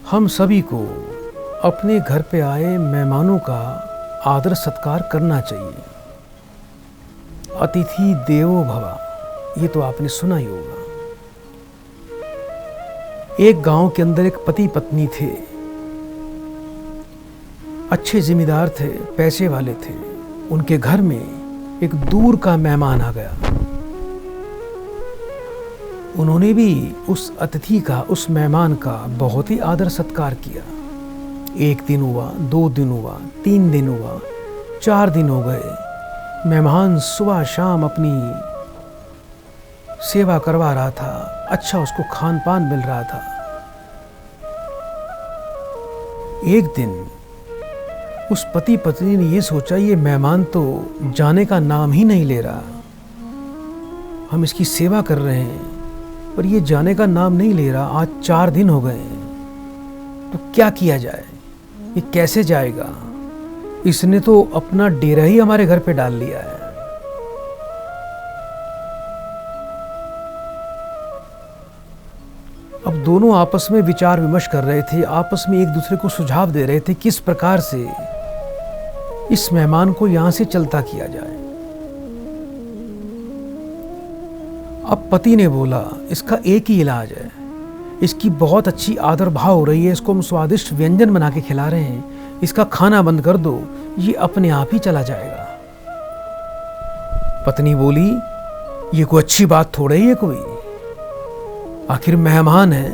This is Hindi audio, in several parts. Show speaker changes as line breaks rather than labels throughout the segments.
हम सभी को अपने घर पे आए मेहमानों का आदर सत्कार करना चाहिए। अतिथि देवो भव, ये तो आपने सुना ही होगा। एक गांव के अंदर एक पति पत्नी थे, अच्छे जिम्मेदार थे, पैसे वाले थे। उनके घर में एक दूर का मेहमान आ गया। उन्होंने भी उस अतिथि का, उस मेहमान का बहुत ही आदर सत्कार किया। 1 दिन हुआ, 2 दिन हुआ, 3 दिन हुआ, 4 दिन हो गए। मेहमान सुबह शाम अपनी सेवा करवा रहा था, अच्छा उसको खान पान मिल रहा था। एक दिन उस पति पत्नी ने ये सोचा, ये मेहमान तो जाने का नाम ही नहीं ले रहा। हम इसकी सेवा कर रहे हैं पर ये जाने का नाम नहीं ले रहा। आज 4 दिन हो गए, तो क्या किया जाए? ये कैसे जाएगा? इसने तो अपना डेरा ही हमारे घर पे डाल लिया है। अब दोनों आपस में विचार विमर्श कर रहे थे, आपस में एक दूसरे को सुझाव दे रहे थे किस प्रकार से इस मेहमान को यहां से चलता किया जाए। अब पति ने बोला, इसका एक ही इलाज है, इसकी बहुत अच्छी आदर भाव हो रही है, इसको हम स्वादिष्ट व्यंजन बना के खिला रहे हैं, इसका खाना बंद कर दो, ये अपने आप ही चला जाएगा। पत्नी बोली, ये कोई अच्छी बात थोड़ी है, कोई आखिर मेहमान है,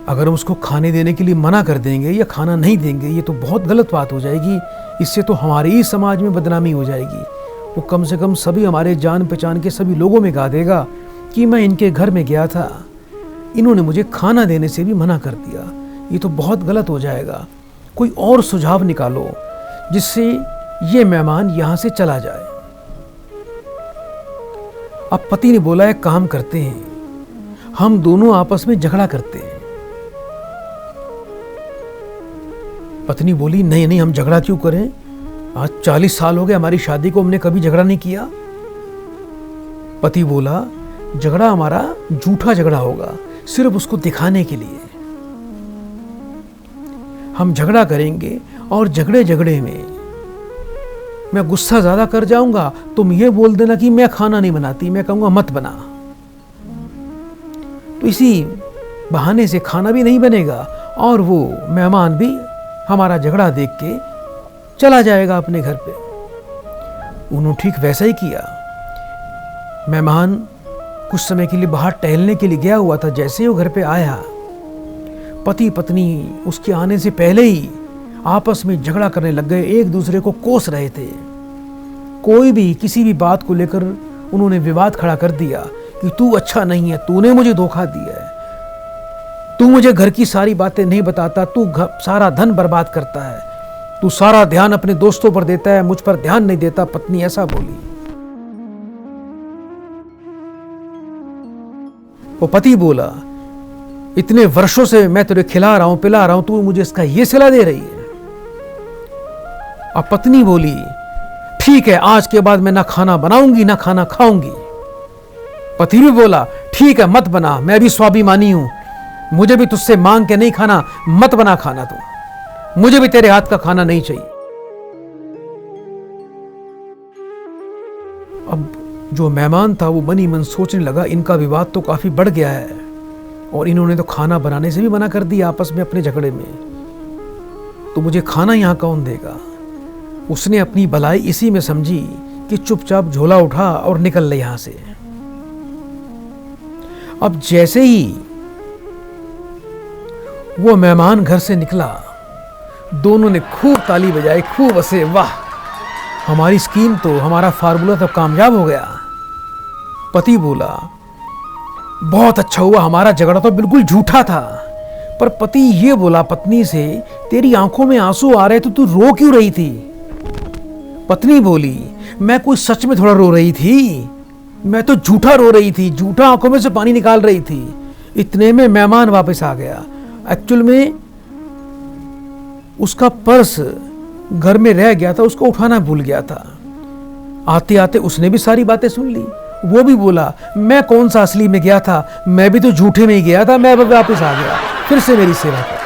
अगर हम उसको खाने देने के लिए मना कर देंगे या खाना नहीं देंगे, ये तो बहुत गलत बात हो जाएगी। इससे तो हमारे ही समाज में बदनामी हो जाएगी। वो कम से कम सभी हमारे जान पहचान के सभी लोगों में गा देगा कि मैं इनके घर में गया था, इन्होंने मुझे खाना देने से भी मना कर दिया। ये तो बहुत गलत हो जाएगा। कोई और सुझाव निकालो जिससे ये मेहमान यहाँ से चला जाए। अब पति ने बोला, एक काम करते हैं, हम दोनों आपस में झगड़ा करते हैं। पत्नी बोली, नहीं नहीं, हम झगड़ा क्यों करें? आज 40 साल हो गए हमारी शादी को, हमने कभी झगड़ा नहीं किया। पति बोला, झगड़ा हमारा झूठा झगड़ा होगा, सिर्फ उसको दिखाने के लिए। हम झगड़ा करेंगे और झगड़े झगड़े में मैं गुस्सा ज्यादा कर जाऊंगा, तुम ये बोल देना कि मैं खाना नहीं बनाती, मैं कहूंगा मत बना, तो इसी बहाने से खाना भी नहीं बनेगा और वो मेहमान भी हमारा झगड़ा देख के चला जाएगा अपने घर पे। उन्होंने ठीक वैसा ही किया। मेहमान कुछ समय के लिए बाहर टहलने के लिए गया हुआ था। जैसे ही वो घर पे आया, पति पत्नी उसके आने से पहले ही आपस में झगड़ा करने लग गए, एक दूसरे को कोस रहे थे। कोई भी किसी भी बात को लेकर उन्होंने विवाद खड़ा कर दिया कि तू अच्छा नहीं है, तूने मुझे धोखा दिया है, तू मुझे घर की सारी बातें नहीं बताता, तू सारा धन बर्बाद करता है, तू सारा ध्यान अपने दोस्तों पर देता है, मुझ पर ध्यान नहीं देता। पत्नी ऐसा बोली। वो पति बोला, इतने वर्षों से मैं तुझे खिला रहा हूं, पिला रहा हूं, तू मुझे इसका ये सलाह दे रही है। अब पत्नी बोली, ठीक है, आज के बाद मैं ना खाना बनाऊंगी ना खाना खाऊंगी। पति भी बोला, ठीक है, मत बना, मैं भी स्वाभिमानी हूं, मुझे भी तुझसे मांग के नहीं खाना, मत बना खाना, तू मुझे भी तेरे हाथ का खाना नहीं चाहिए। अब जो मेहमान था वो मन ही मन सोचने लगा, इनका विवाद तो काफी बढ़ गया है और इन्होंने तो खाना बनाने से भी मना कर दिया आपस में अपने झगड़े में, तो मुझे खाना यहां कौन देगा। उसने अपनी भलाई इसी में समझी कि चुपचाप झोला उठा और निकल ले यहां से। अब जैसे ही वो मेहमान घर से निकला, दोनों ने खूब ताली बजाई, खूब हंसे, वाह, हमारी स्कीम तो, हमारा फार्मूला तो कामयाब हो गया। पति बोला, बहुत अच्छा हुआ, हमारा झगड़ा तो बिल्कुल झूठा था। पर पति ये बोला पत्नी से, तेरी आंखों में आंसू आ रहे तो तू रो क्यों रही थी? पत्नी बोली, मैं कोई सच में थोड़ा रो रही थी, मैं तो झूठा रो रही थी, झूठा आंखों में से पानी निकाल रही थी। इतने में मेहमान वापस आ गया। एक्चुअल में उसका पर्स घर में रह गया था, उसको उठाना भूल गया था। आते आते उसने भी सारी बातें सुन ली। वो भी बोला, मैं कौन सा असली में गया था, मैं भी तो झूठे में ही गया था, मैं वापस आ गया। फिर से मेरी सेवा की।